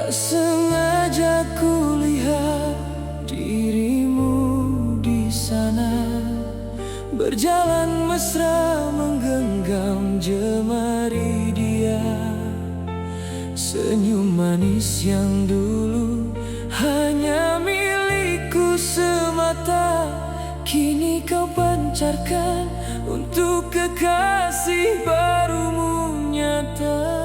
Tak sengaja kulihat dirimu di sana, berjalan mesra menggenggam jemari dia. Senyum manis yang dulu hanya milikku semata, kini kau pancarkan untuk kekasih barumu nyata.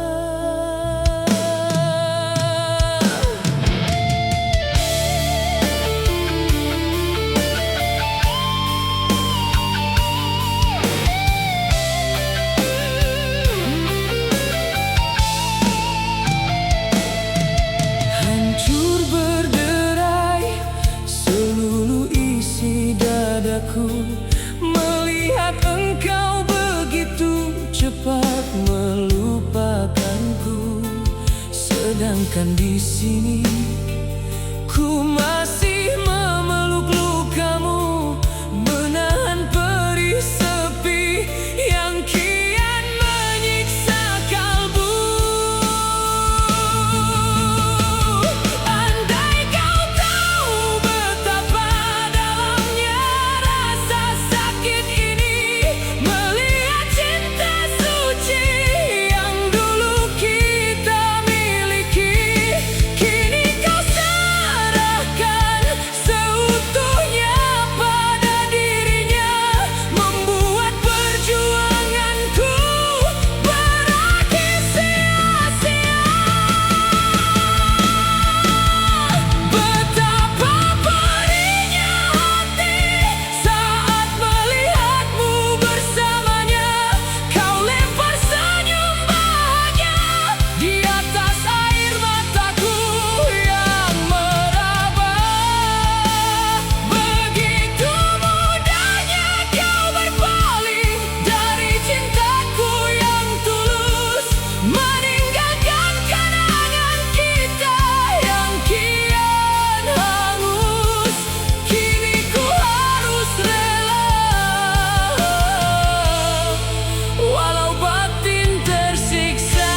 Melihat engkau begitu cepat melupakanku, sedangkan di sini ku masih memeluk lukamu, menahan perih sepi yang kian menyiksa kalbu. Andai kau tahu betapa dalamnya rasa sakit ini, melihat cinta suci yang dulu kita miliki, kini kau serahkan seutuhnya pada dirinya, membuat perjuanganku berakhir sia-sia. Betapa pedihnya hati saat melihatmu bersamanya, kau lempar senyum bahagia di atas air mataku yang meraba. Begitu mudahnya kau berpaling dari cintaku yang tulus, meninggalkan kenangan kita yang kian hangus. Kini ku harus rela, walau batin tersiksa.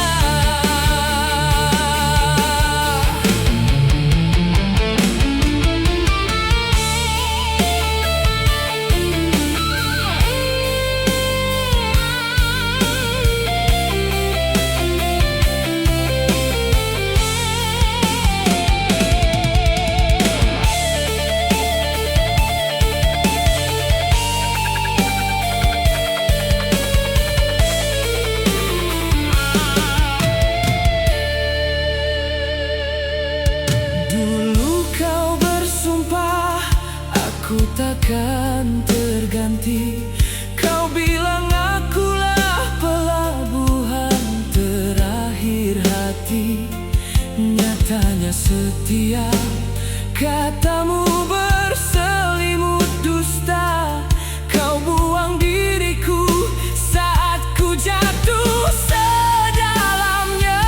Dulu kau bersumpah aku takkan terganti, kau bilang akulah pelabuhan terakhir hati. Nyatanya setiap katamu berselimut dusta, kau buang diriku saat ku jatuh sedalamnya.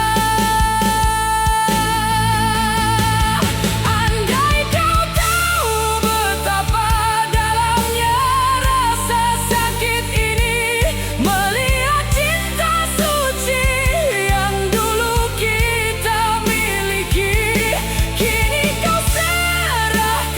Andai kau tahu betapa dalamnya rasa sakit ini, melihat cinta suci yang dulu kita miliki, kini kau serahkan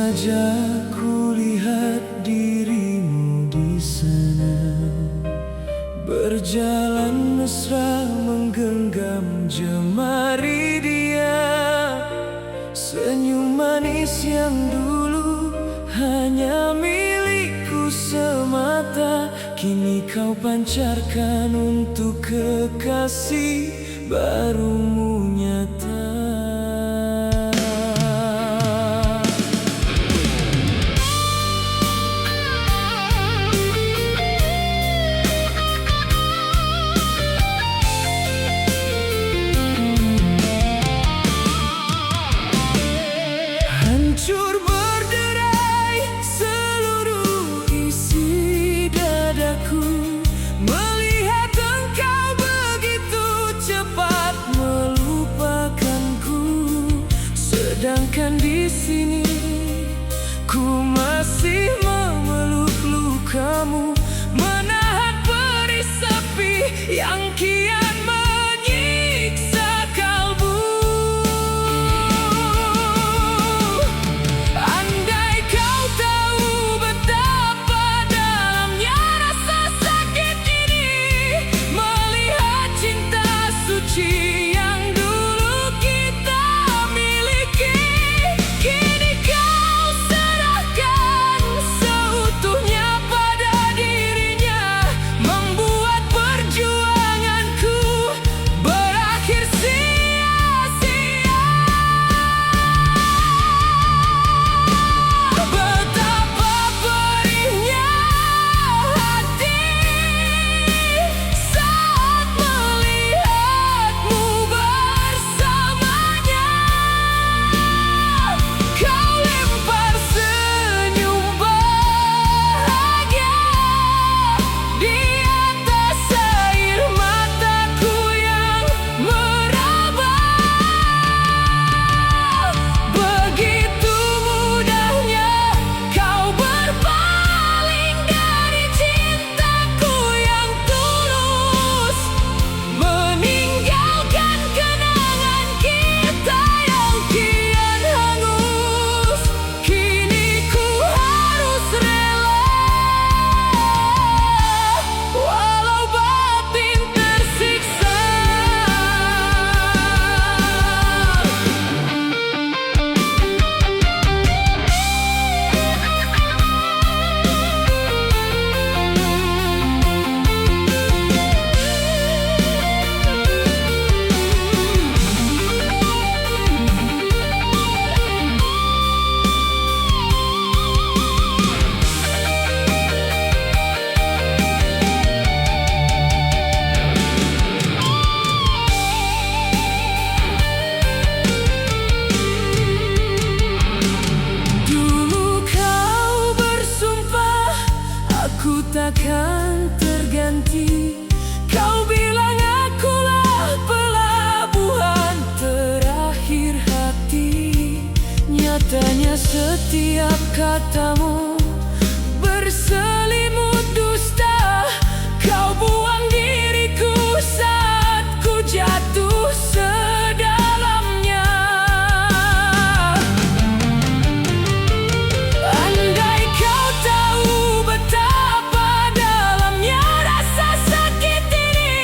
saja kulihat dirimu di sana, berjalan mesra menggenggam jemari dia. Senyum manis yang dulu hanya milikku semata, kini kau pancarkan untuk kekasih barumu nyata. Hancur berderai seluruh isi dadaku, melihat engkau begitu cepat melupakanku. Sedangkan di sini ku masih memeluk lukamu, menahan perih sepi yang kian menyiksa kalbu. Andai kau tahu betapa dalamnya rasa sakit ini, melihat cinta suci yang dulu kita miliki, kini kau serahkan seutuhnya pada dirinya, membuat perjuanganku berakhir sia-sia. Betapa perihnya hati saat melihatmu bersamanya. Kau lempar senyum bahagia di atas air mataku yang meraba. Begitu mudahnya kau berpaling dari cintaku yang tulus, meninggalkan kenangan kita yang kian hangus. Kini ku harus rela, walau batin tersiksa. Dulu kau bersumpah aku takkan terganti. Kau bilang akulah pelabuhan terakhir hati. Nyatanya setiap katamu berselimut dusta. Kau buang diriku saat ku jatuh sedalamnya. Andai kau tahu betapa dalamnya rasa sakit ini,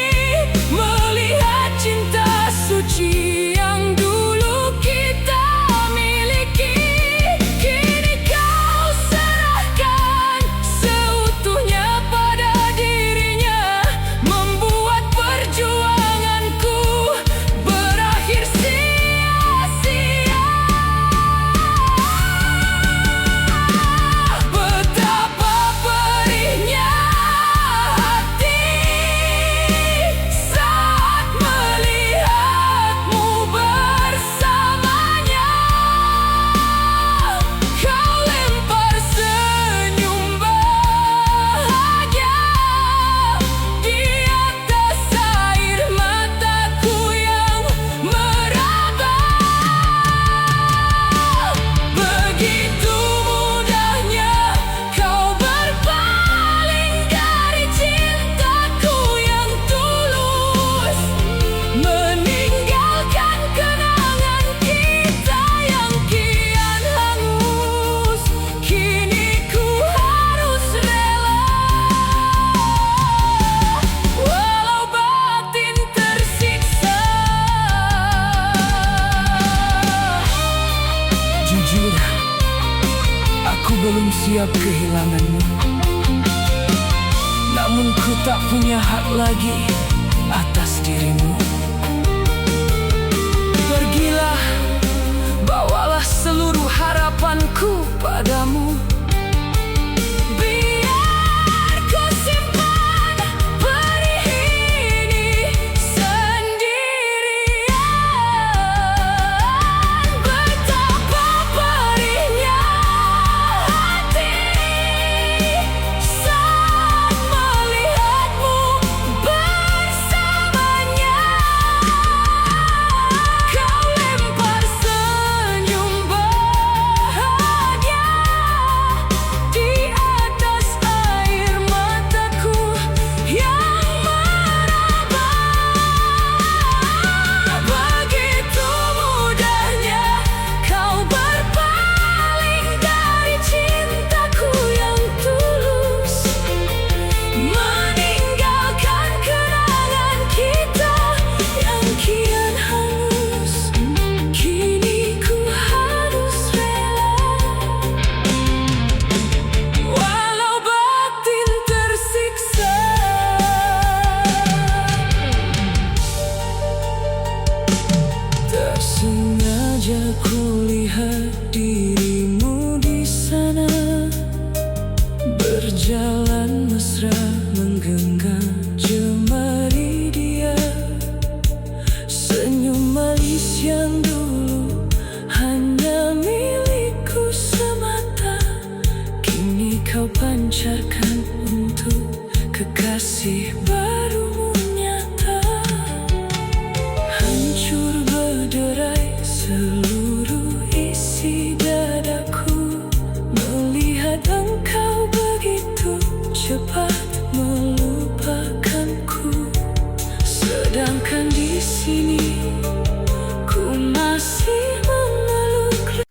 melihat cinta suci yang dulu kita miliki, kini kau serahkan seutuhnya belum siap kehilanganmu. Namun ku tak punya hak lagi atas dirimu. Pergilah, bawalah seluruh harapanku padamu. Biar ku simpan perih ini sendirian. Betapa perihnya hati saat melihatmu bersamanya. Kau lempar senyum bahagia di atas air mataku yang meraba. Begitu mudahnya kau berpaling dari cintaku yang tulus, meninggalkan kenangan kita yang kian hangus. Kini ku harus rela, walau batin tersiksa. Tak sengaja kulihat dirimu di sana, berjalan mesra menggenggam jemari dia. Senyum manis yang dulu hanya milikku semata, kini kau pancarkan untuk kekasih barumu nyata. Hancur berderai seluruh isi dadaku, melihat engkau begitu cepat melupakanku. Sedangkan di sini ku masih memeluk.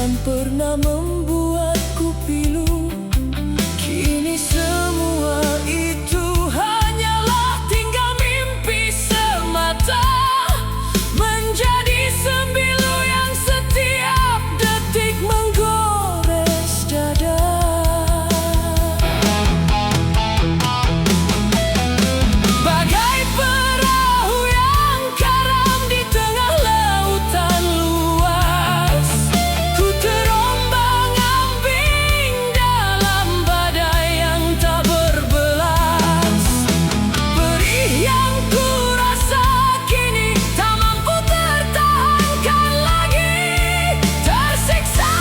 Tuhan pernah membuatku pilu. Kini semua itu hanyalah tinggal mimpi semata, menjadi sembilu yang setiap detik menggores dada. Bagai perahu yang karam di tengah lautan luas, ku terombang-ambing dalam badai yang tak berbelas. Perih yang ku rasa kini tak mampu tertahankan lagi. Tersiksa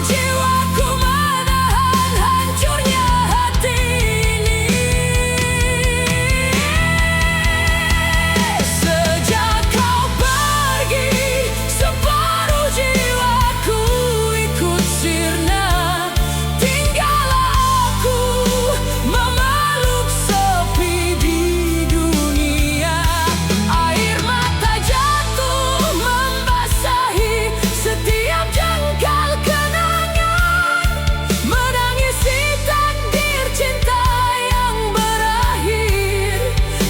jiwaku menahan hancurnya hati ini. Sejak kau pergi, separuh jiwaku ikut sirna. Tinggallah aku memeluk sepi di dunia. Air mata jatuh membasahi setiap jengkal kenangan, menangisi takdir cinta yang berakhir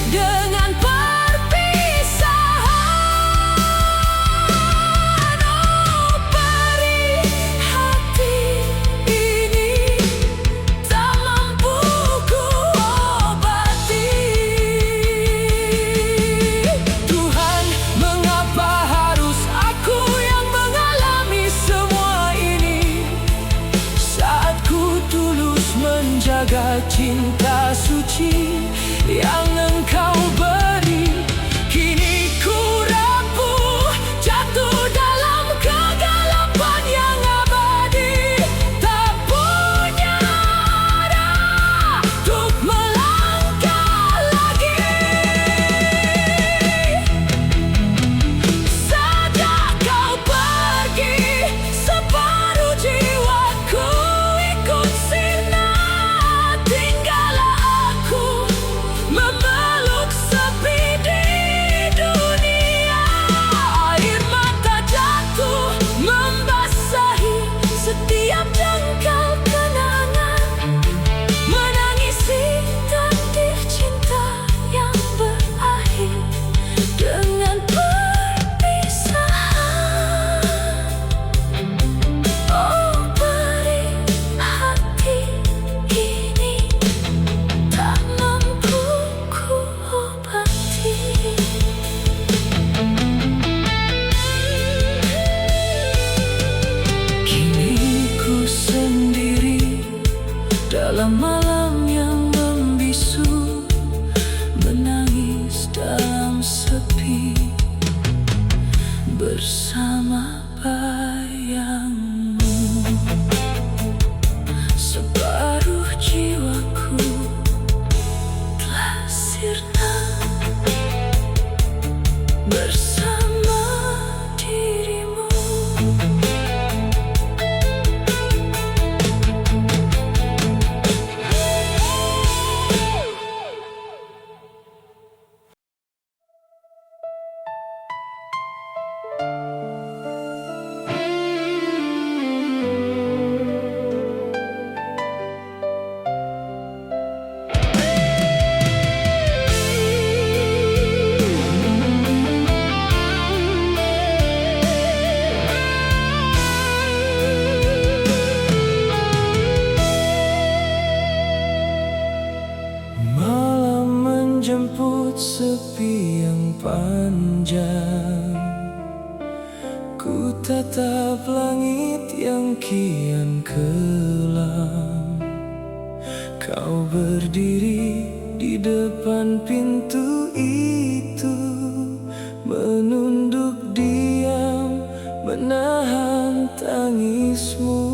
dengan perpisahan. Oh, perih hati ini tak mampu ku obati. Tuhan, mengapa harus aku yang mengalami semua ini? Saat ku tulus menjaga cinta suci yang Engkau beri, kini ku rapuh, jatuh dalam kegelapan yang abadi. Tak punya arah untuk melangkah lagi. Sejak kau pergi, separuh jiwaku ikut sirna. Tinggallah aku memeluk sepi di dunia. Air mata jatuh membasahi setiap jengkal kenangan, menangisi takdir cinta yang berakhir dengan perpisahan. Oh, perih hati ini tak mampu ku obati. Kini ku sendiri dalam malam yang membisu, menangis dalam sepi bersama bayangmu. Separuh jiwaku telah sirna bersama dirimu. Malam menjemput sepi yang panjang, ku tatap langit yang kian kelam. Kau berdiri di depan pintu itu, menunduk diam, menahan tangismu.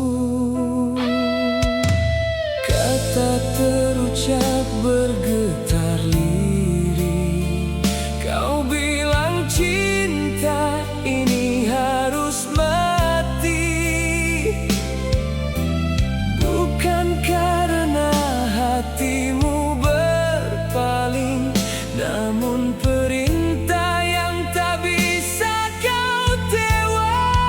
Kata terucap bergetar lirih. Kau bilang cinta ini harus mati, bukan karena hatimu berpaling, namun perintah yang tak bisa kau tewang.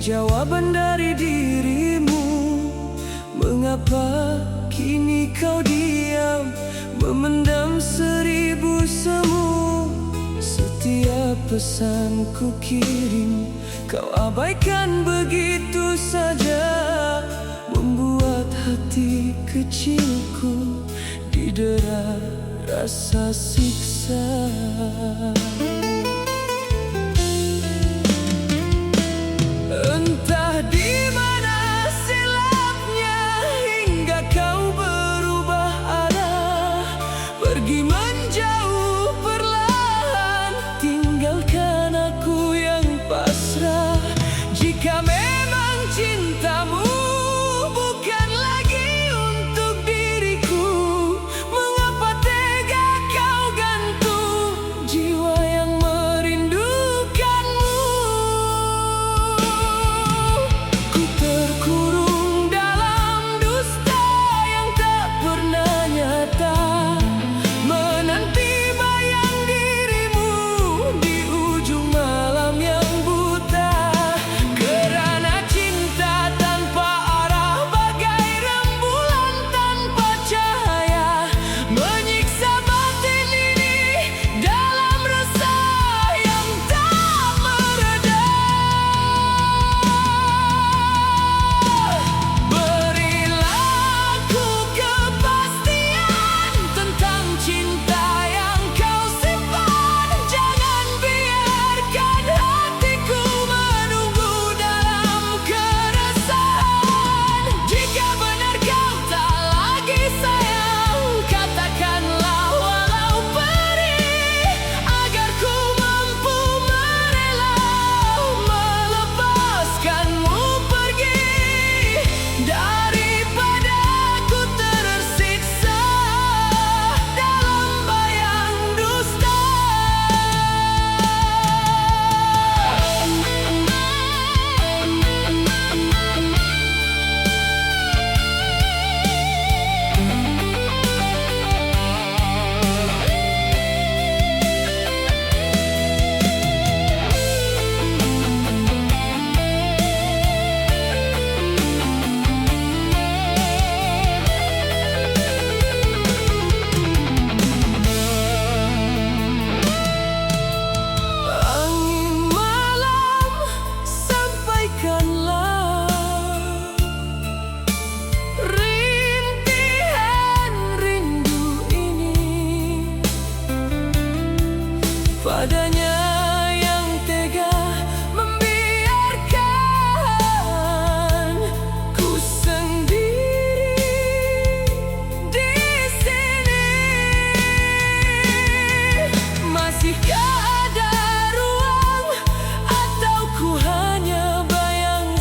jawaban dari dirimu. Mengapa kini kau diam, memendam 1000 semu? Setiap pesan ku kirim kau abaikan begitu saja, membuat hati kecilku didera rasa siksa. Entah di mana silapnya hingga kau berubah arah, pergi menjauh perlahan, tinggalkan aku yang pasrah. Jika memang cintamu bukan lagi untuk diriku, mengapa tega kau gantung jiwa yang merindukanmu? Ku terkurung dalam dusta yang tak pernah nyata, menanti bayang dirimu di ujung malam yang buta. Kerana cinta tanpa arah bagai rembulan tanpa cahaya, menyiksa batin ini dalam resah yang tak mereda. Berilah aku kepastian tentang cinta yang kau simpan. Jangan biarkan hatiku menunggu dalam keresahan. Jika benar kau tak lagi sayang, katakanlah walau perih, agar ku mampu merela melepaskanmu pergi, daripada ku tersiksa dalam bayang dusta. Angin malam, sampaikanlah rintihan rindu ini padanya yang tega membiarkan ku sendiri di sini. Masihkah ada ruang, atau ku hanya bayang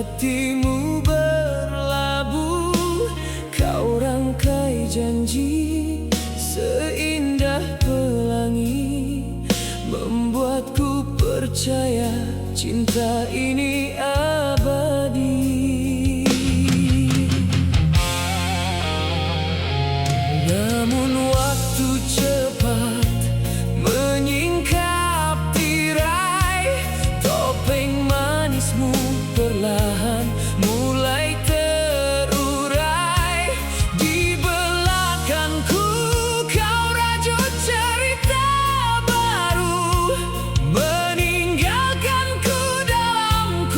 hatimu berlabuh. Kau rangkai janji seindah pelangi, membuatku percaya cinta ini abadi. Namun waktu cepat menyingkap tirai, topeng manismu perlahan mulai terurai. Di belakangku kau rajut cerita baru, meninggalkanku dalam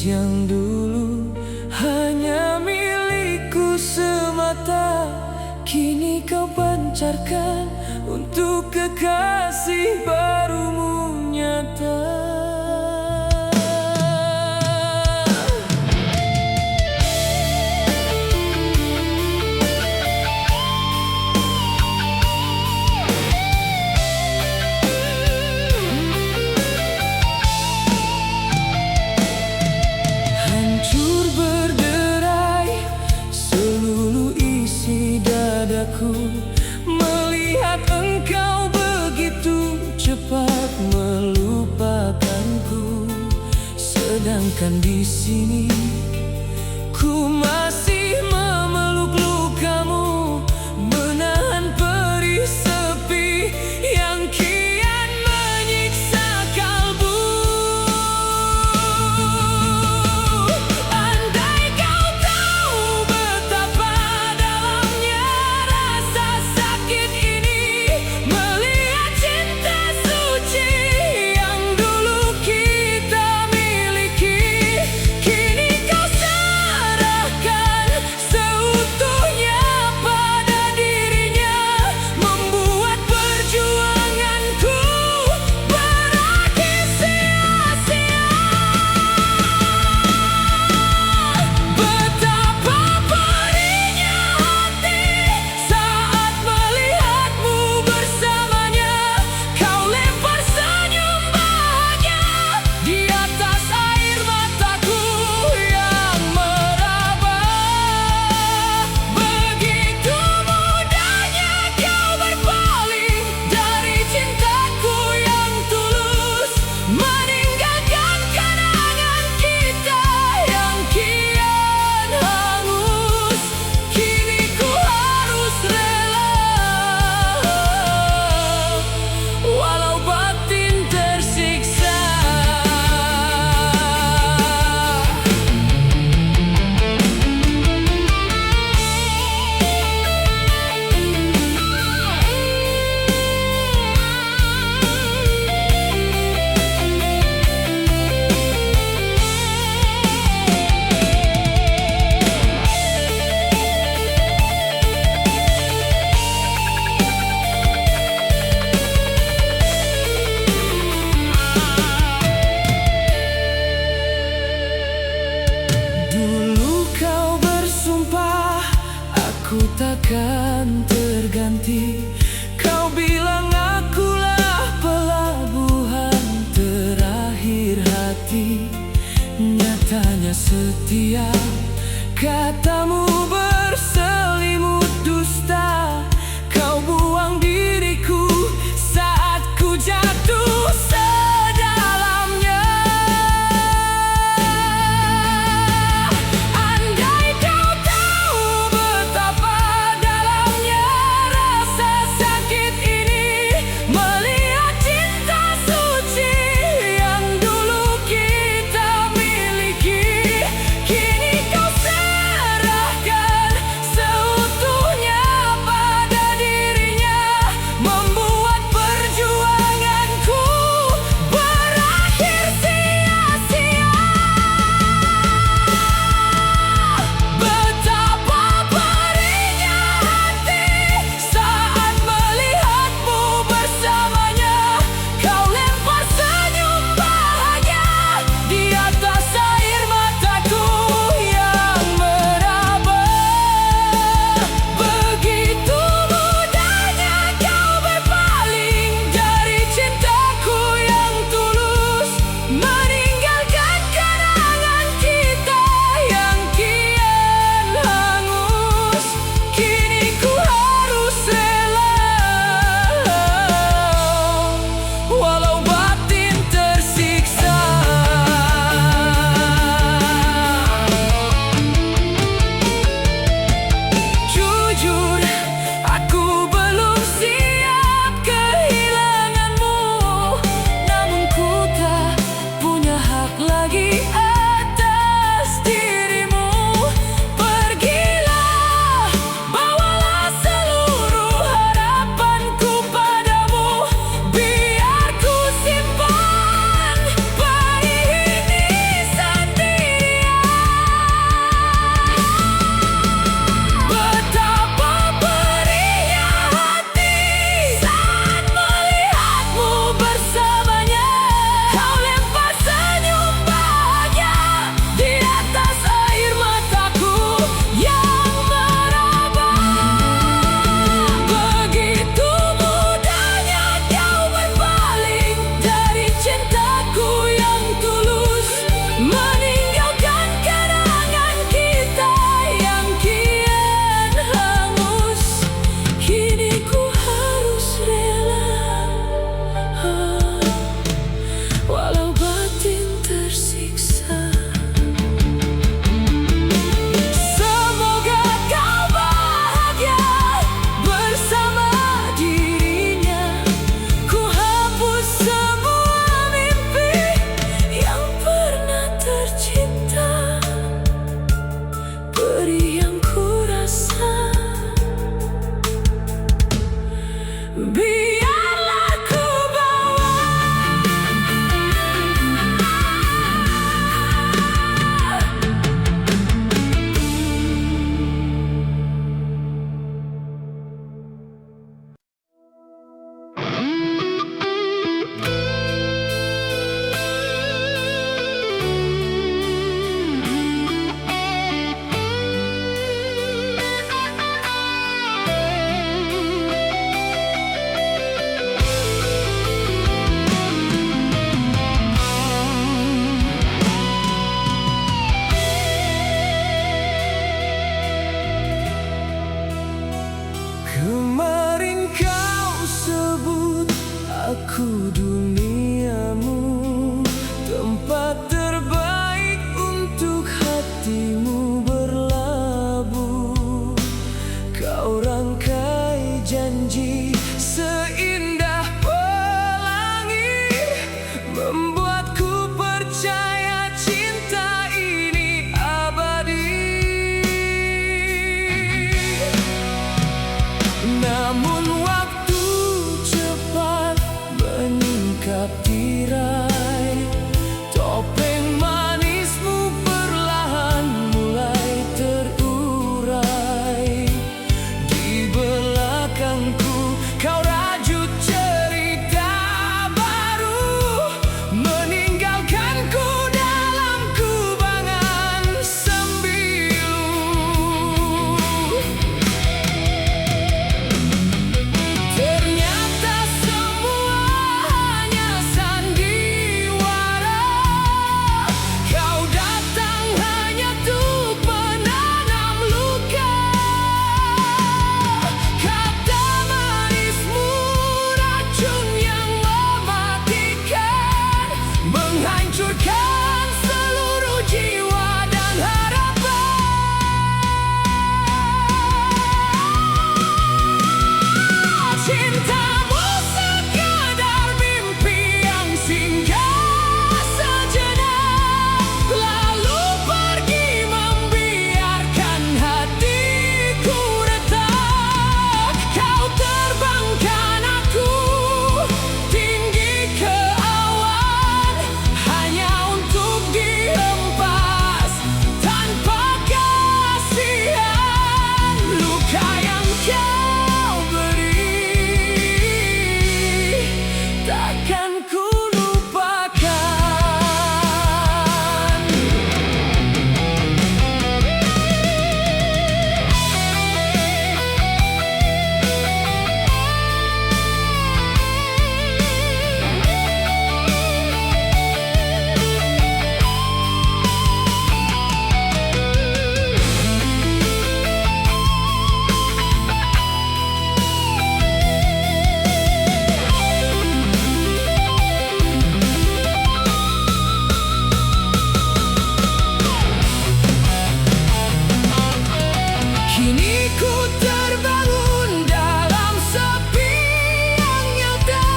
yang dulu hanya milikku semata, kini kau pancarkan untuk kekasih barumu nyata. Melihat engkau begitu cepat melupakanku, sedangkan di sini ku masih memeluk lukamu, menahan perih sepi yang kian menyiksa kalbu. Andai kau tahu betapa dalamnya rasa sakit ini, melihat cinta suci yang dulu kita miliki, kini kau serahkan seutuhnya pada dirinya, membuat perjuanganku berakhir sia-sia. Betapa pedihnya hati saat melihatmu bersamanya, kau lempar senyum bahagia di atas air mataku yang meraba. Begitu mudahnya kau berpaling dari cintaku yang tulus, meninggalkan kenangan kita yang kian hangus. Kini ku harus rela, walau batin tersiksa. Dulu kau bersumpah aku takkan terganti, kau bilang akulah pelabuhan terakhir hati. Nyatanya setiap katamu berselimut dusta, kau buang diriku saat ku jatuh sedalamnya. Andai kau tahu betapa dalamnya rasa sakit ini, melihat cinta suci yang dulu kita miliki, kini kau serahkan Aku duniamu, tempat terbaik untuk hatimu berlabuh. Kau rangkai janji seindah pelangi, membuatku percaya cinta ini abadi. Namun waktu cepat menyingkap tirai, topeng manismu perlahan mulai terurai. Di belakangku kau rajut cerita baru, meninggalkanku dalam kubangan sembilu. Ternyata semua hanya sandiwara. Kau datang hanya untuk menanam luka. Kata manismu racun yang mematikan, menghancurkan seluruh jiwa dan harapan. Cintamu sekadar mimpi yang singgah sejenak, lalu pergi membiarkan hatiku retak. Kau terbangkan aku tinggi ke awan, hanya untuk dihempas tanpa kasihan. Luka yang kau beri takkan ku lupakan. Kini ku terbangun dalam sepi yang nyata,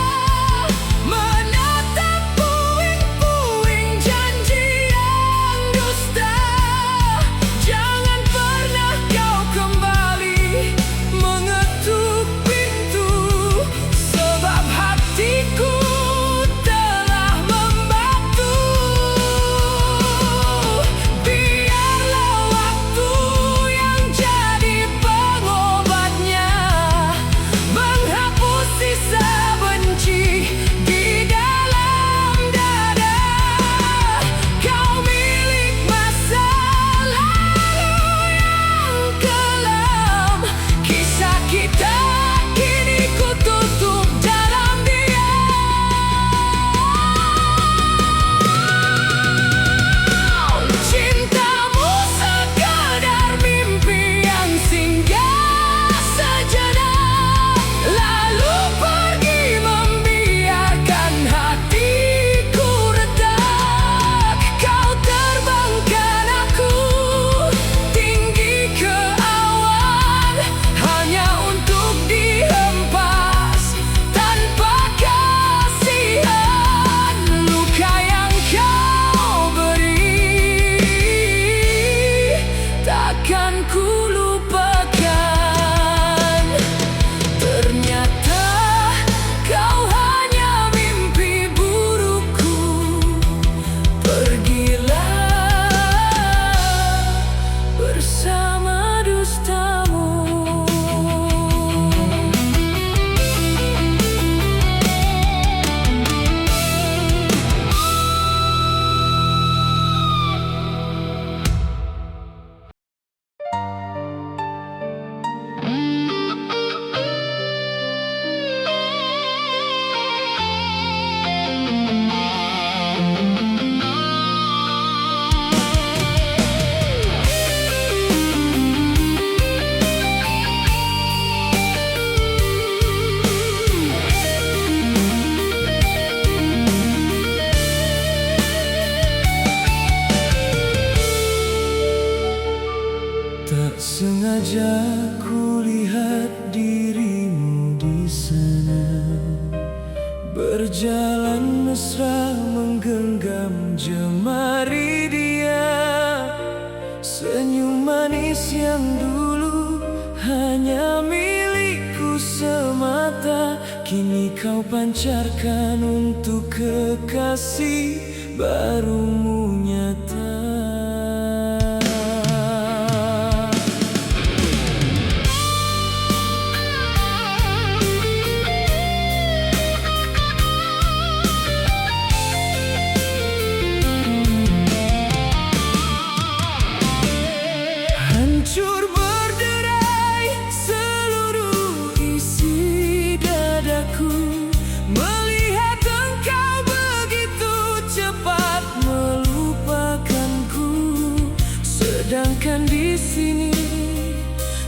menatap puing-puing janji yang dusta. Jangan pernah kau kembali mengetuk pintu, sebab hatiku telah membatu. Biarlah waktu yang jadi pengobat saja kulihat dirimu di sana, berjalan mesra menggenggam jemari dia. Senyum manis yang dulu hanya milikku semata, kini kau pancarkan untuk kekasih barumu nyata. Hancur berderai seluruh isi dadaku, melihat engkau begitu cepat melupakanku. Sedangkan di sini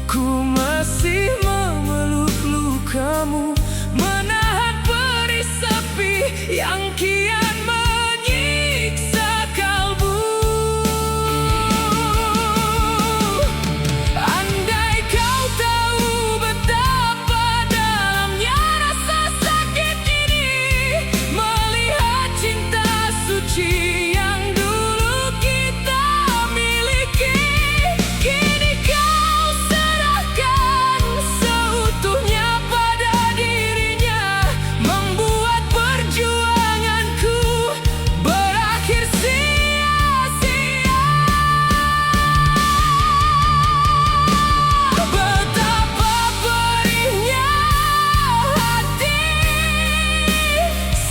ku masih memeluk lukamu, menahan perih sepi yang kian menyiksa kalbu. Andai kau tahu betapa dalamnya rasa sakit ini, melihat cinta suci yang dulu kita miliki, kini kau serahkan seutuhnya pada dirinya, membuat perjuanganku berakhir sia-sia. Betapa perihnya hati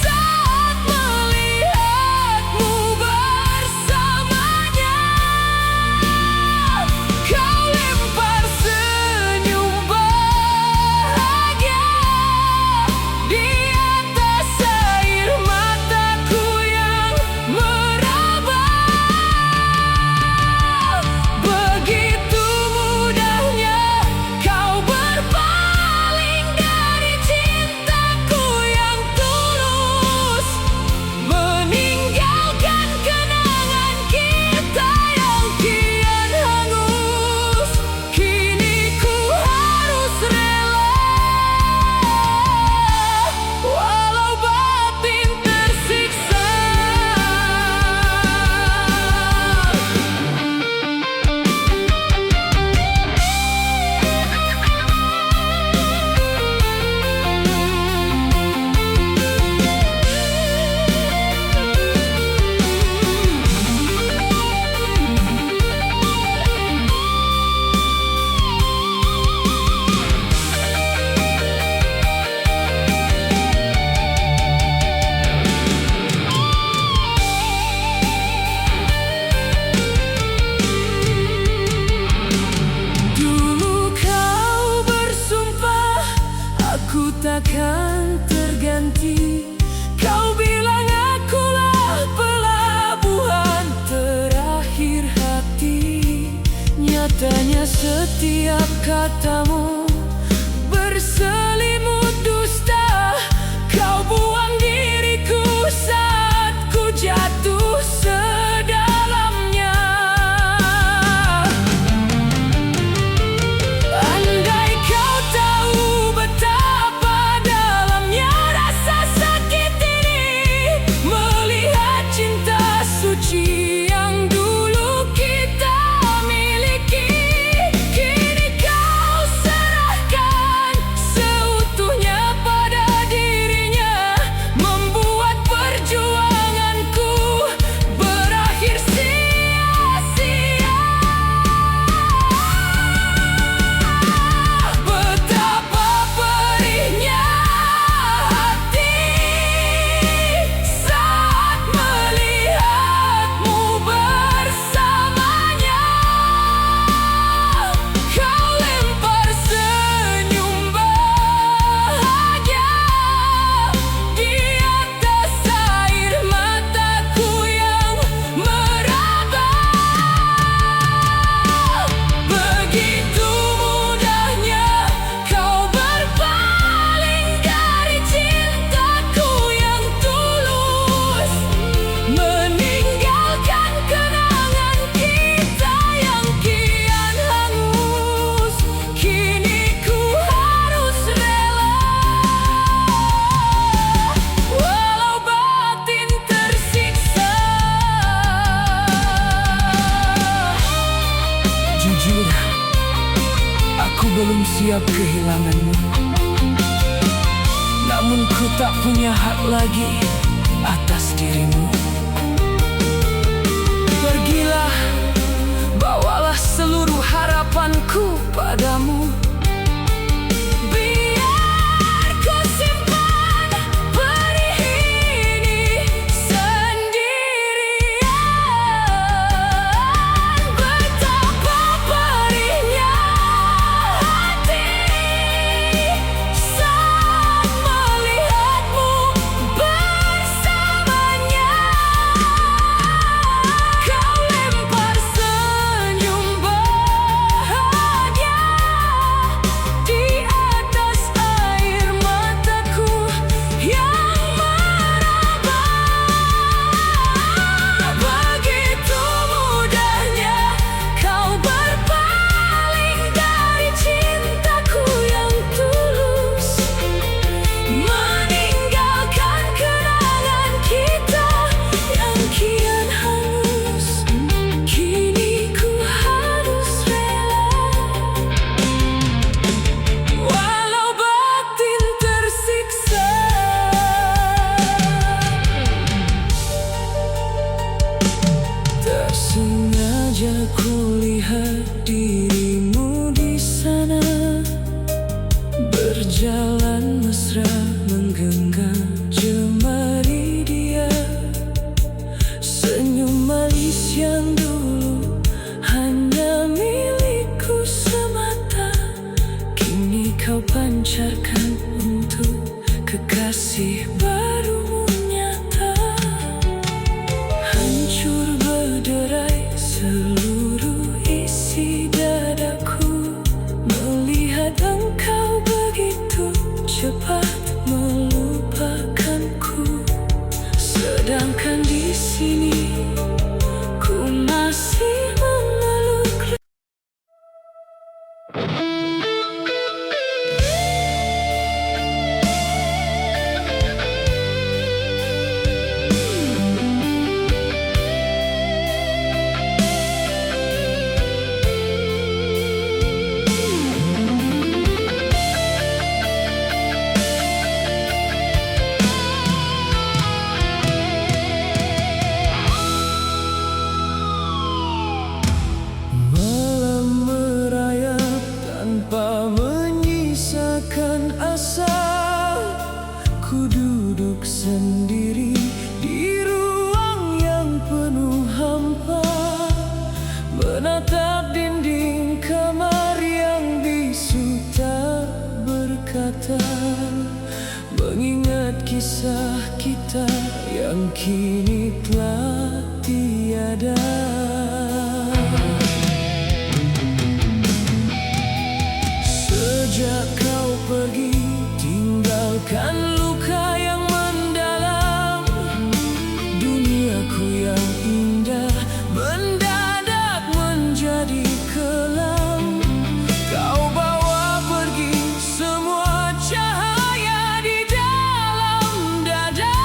saat melihatmu bersamanya. Kau lempar senyum bahagia di atas air mataku yang meraba. Begitu mudahnya kau berpaling dari cintaku yang tulus, meninggalkan kenangan kita yang kian hangus. Kini ku harus rela, walau batin tersiksa. Dulu kau bersumpah aku takkan terganti. Kau bilang akulah pelabuhan terakhir hati. Nyatanya setiap katamu berselimut dusta. Kau buang diriku saat ku jatuh sedalamnya. Andai kau tahu betapa dalamnya rasa sakit ini, melihat cinta suci yang dulu kita miliki, kini kau serahkan Aku belum siap kehilanganmu, namun ku tak punya hak lagi atas dirimu. Pergilah, bawalah seluruh harapanku padamu. Biar ku simpan perih ini sendirian. Betapa perihnya hati saat melihatmu bersamanya. Kau lempar senyum bahagia di atas air mataku yang meraba. Begitu mudahnya kau berpaling dari cintaku yang tulus, meninggalkan kenangan kita yang kian hangus. Kini ku harus rela, walau batin tersiksa. Tak sengaja kulihat dirimu di sana, berjalan mesra menggenggam jemari dia. Senyum manis yang dulu hanya milikku semata, kini kau pancarkan untuk kekasih barumu nyata. Hancur berderai seluruh isi dadaku, melihat engkau begitu cepat melupakanku. Sedangkan di sini ku masih memeluk. Malam merayap tanpa menyisakan asa. Ku duduk sendiri di ruang yang penuh hampa, menatap dinding kamar yang bisu tak berkata, mengingat kisah kita yang kini telah tiada. Sejak kau pergi, tinggalkan luka yang mendalam. Duniaku yang indah mendadak menjadi kelam. Kau bawa pergi semua cahaya di dalam dada,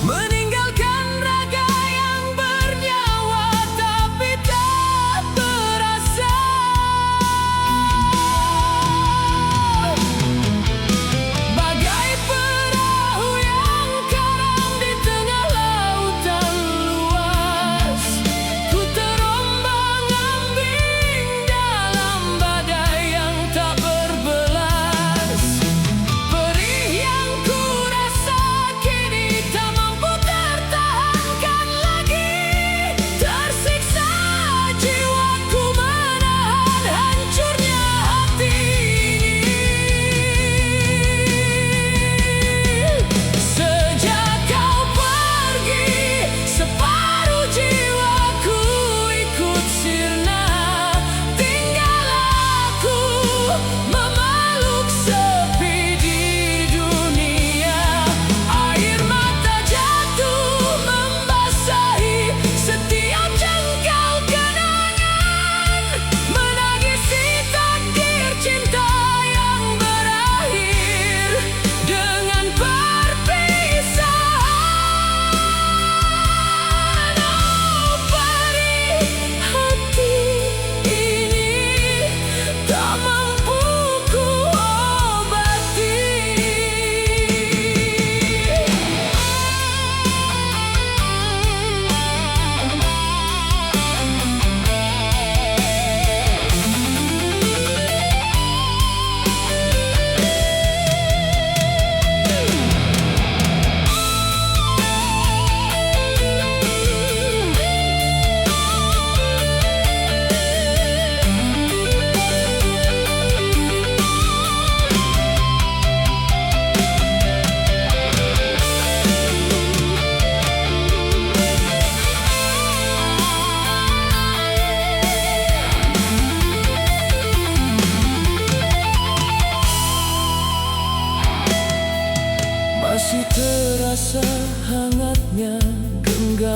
meninggalkan raga yang bernyawa tapi tak terasa.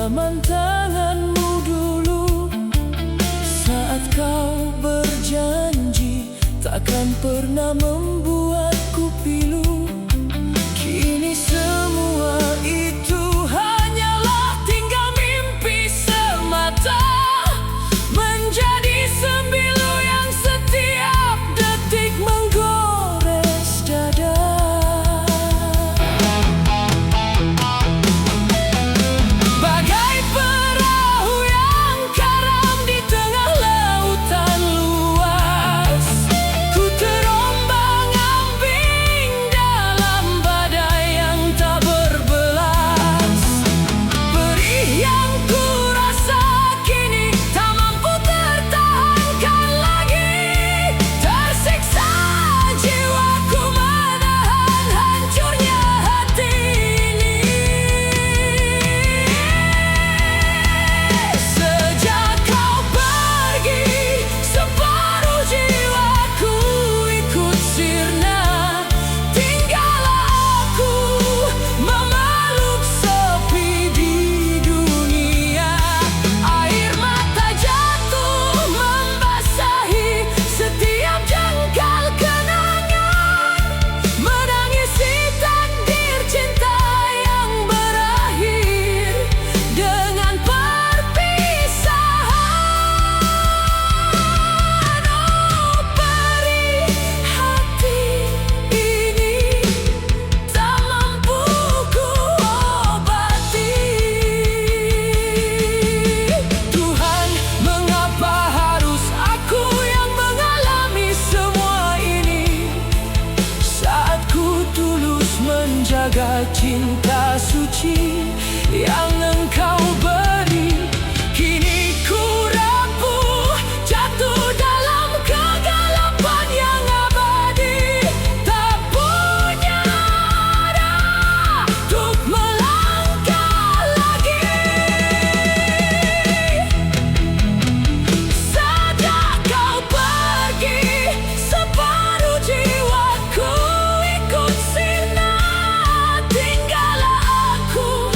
genggaman tanganmu dulu, saat kau berjanji takkan pernah membuatku pilu. Kini semua itu hanyalah tinggal mimpi semata, menjadi sembilu yang setiap detik menggores dada. Bagai perahu yang karam di tengah lautan luas, ku terombang-ambing dalam badai yang tak berbelas. Perih yang ku rasa kini tak mampu tertahankan lagi, tersiksa jiwaku menahan hancurnya hati ini. Sejak kau pergi, separuh jiwaku ikut sirna. Tinggallah aku memeluk sepi di dunia. Air mata jatuh membasahi setiap jengkal kenangan, menangisi takdir cinta yang berakhir dengan perpisahan. Oh, perih hati ini tak mampu ku obati. Tuhan, mengapa harus aku yang mengalami semua ini? Saat ku tulus menjaga cinta suci yang engkau beri, kini ku rapuh, jatuh dalam kegelapan yang abadi. Tak punya arah untuk melangkah lagi. Sejak kau pergi, separuh jiwaku ikut sirna. Tinggallah aku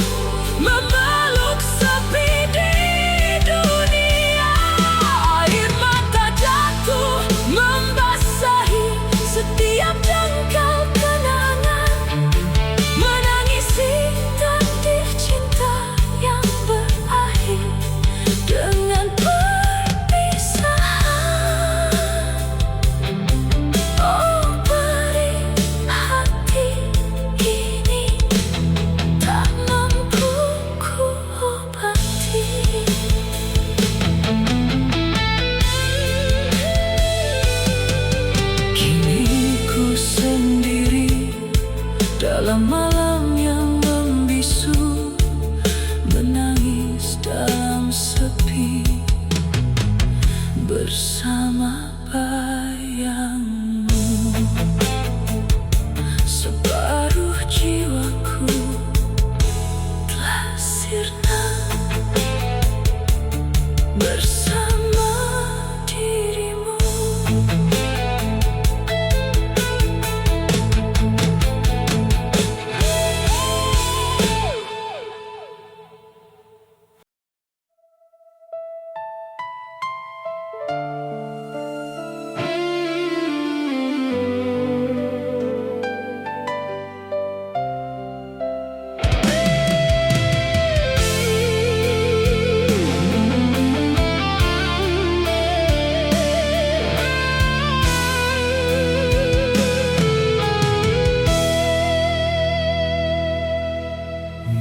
memeluk sepi di dunia. Air mata jatuh membasahi setiap jengkal kenangan, menangisi takdir cinta yang berakhir dengan perpisahan. Oh, perih hati ini tak mampu ku obati. Kini ku sendiri dalam malam yang membisu, menangis dalam sepi bersama bayangmu. Separuh jiwaku telah sirna bersama dirimu.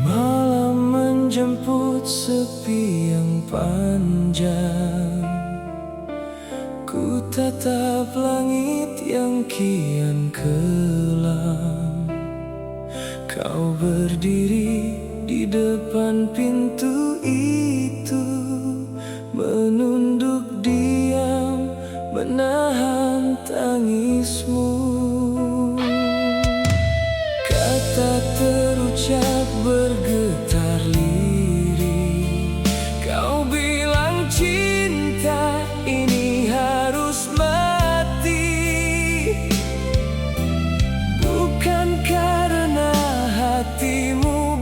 Malam menjemput sepi yang panjang, ku tatap langit yang kian kelam. Kau berdiri di depan pintu itu, menunduk diam, menahan tangismu. Kata terucap bergetar lirih, kau bilang cinta ini harus mati. Bukan karena hatimu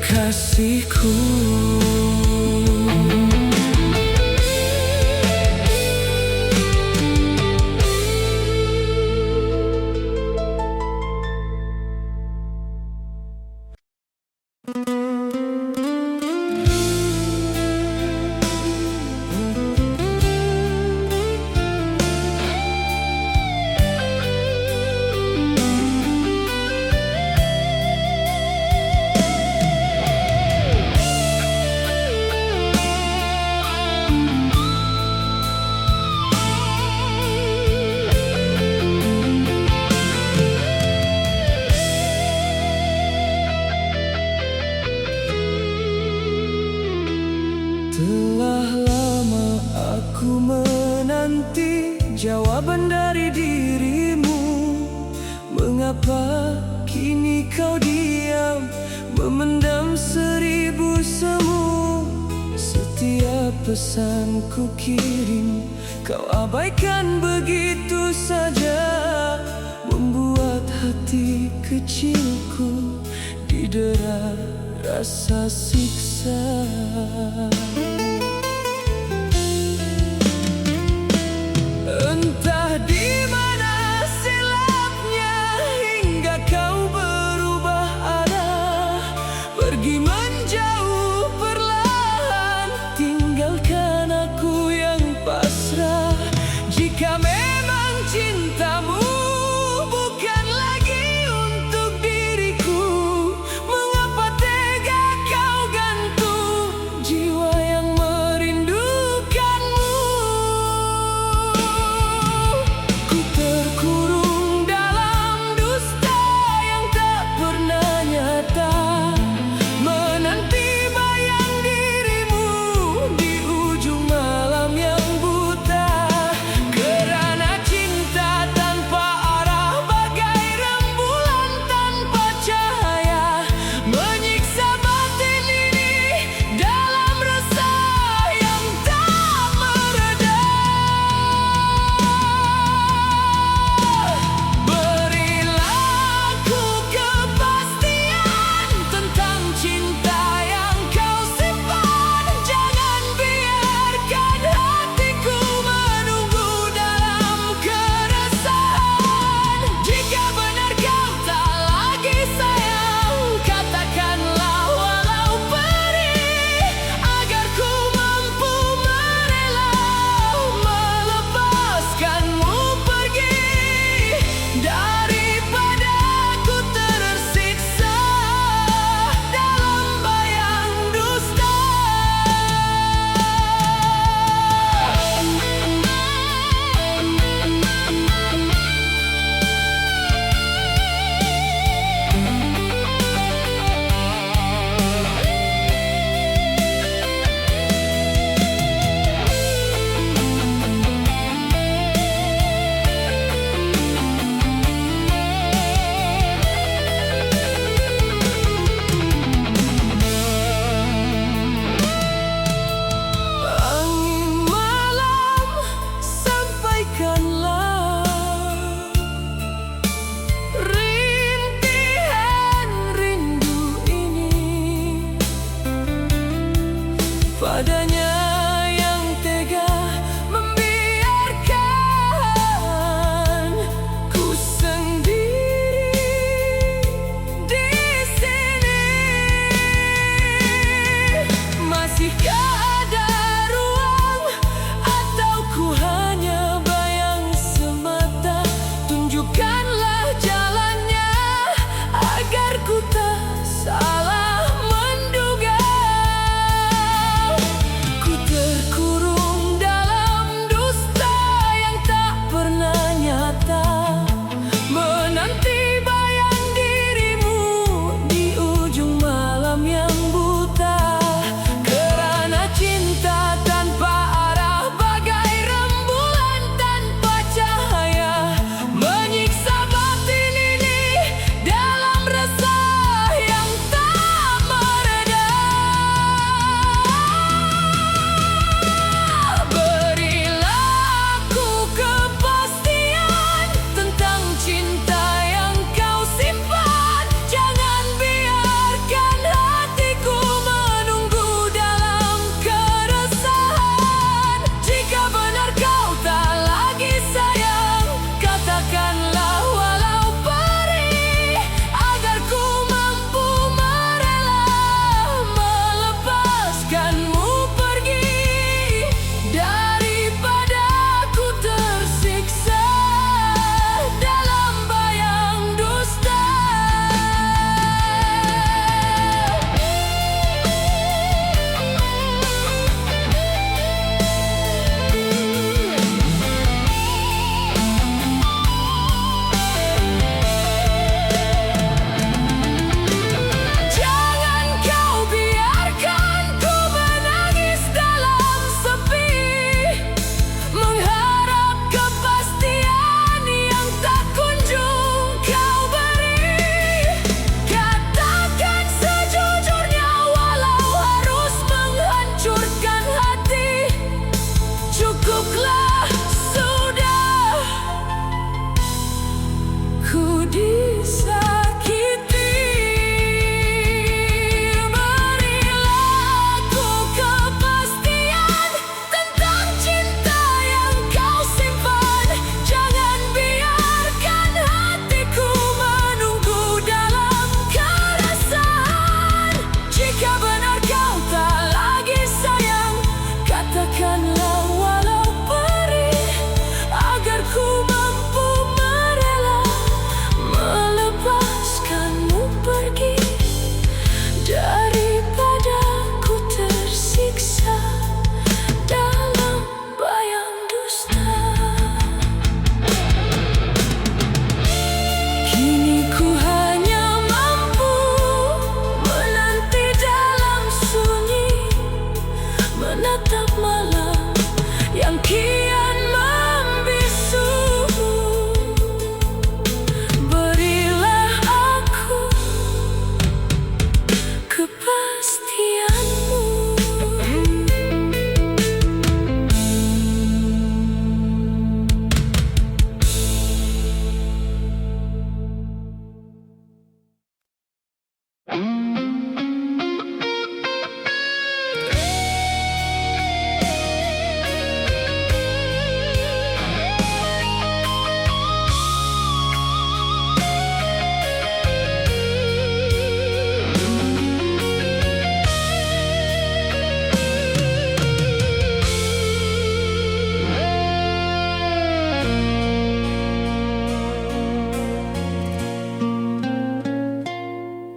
kekasihku. Telah lama aku menanti jawaban dari dirimu. Mengapa kini kau diam, memendam 1000 semu? Setiap pesan ku kirim kau abaikan begitu saja, membuat hati kecilku didera rasa siksa. Entah di mana silapnya hingga kau berubah arah, pergi menjauh perlahan, tinggalkan aku yang pasrah. Jika memang cintamu bukan lagi untuk diriku, mengapa tega kau gantung jiwa yang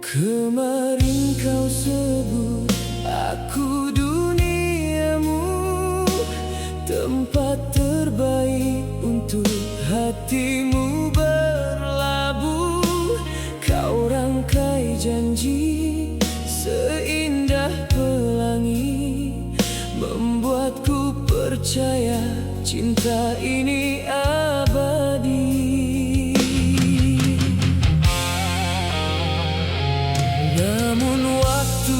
Kemarin kau sebut aku duniamu, tempat terbaik untuk hatimu berlabuh. Kau rangkai janji seindah pelangi, membuatku percaya cinta ini abadi. Namun waktu